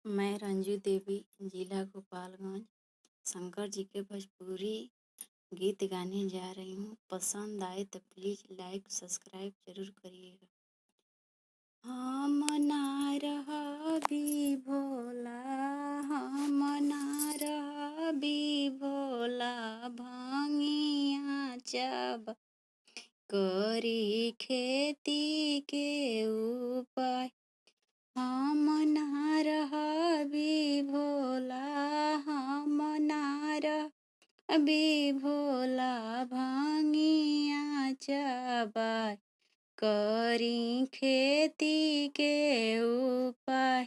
मैं रंजू देवी, जिला गोपालगंज, शंकर जी के भोजपुरी गीत गाने जा रही हूँ। पसंद आए तो प्लीज़ लाइक सब्सक्राइब जरूर करिएगा। हम ना रहबी भोला, हम ना रहबी भोला, भांगिया चब करी खेती के उपाय। हम ना रहबी भोला, हम ना रहबी भोला, भांगिया चबाय करी खेती के उपाय।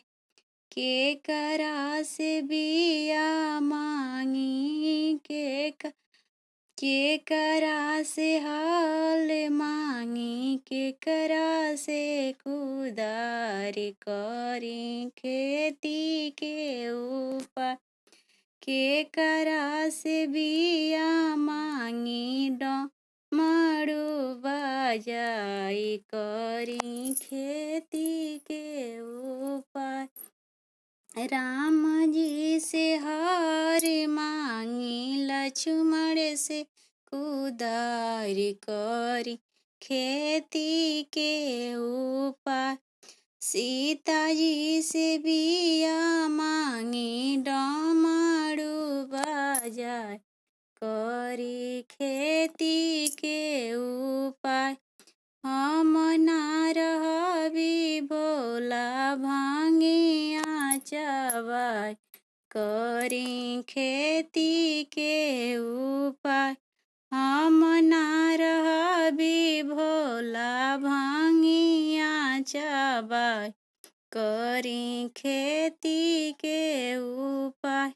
के करा से बिया मांगी, के करा से हाल मांगी, के करा से कुदारी करी खेती के ऊपर। के करा से बिया मांगी, डमरू बजाई करी खेती के ऊपर। राम जी से हार मांगी, लक्ष्मण से कुदारी करी खेती के ऊपर। सीता जी से बिया मांगी, डमरू बजाय करी खेती के ऊपर। हम ना रहबी भोला, भांगिया चबाय करी खेती के उपाय। हम ना रहबी भोला, भांगिया चबाय करी खेती के उपाय।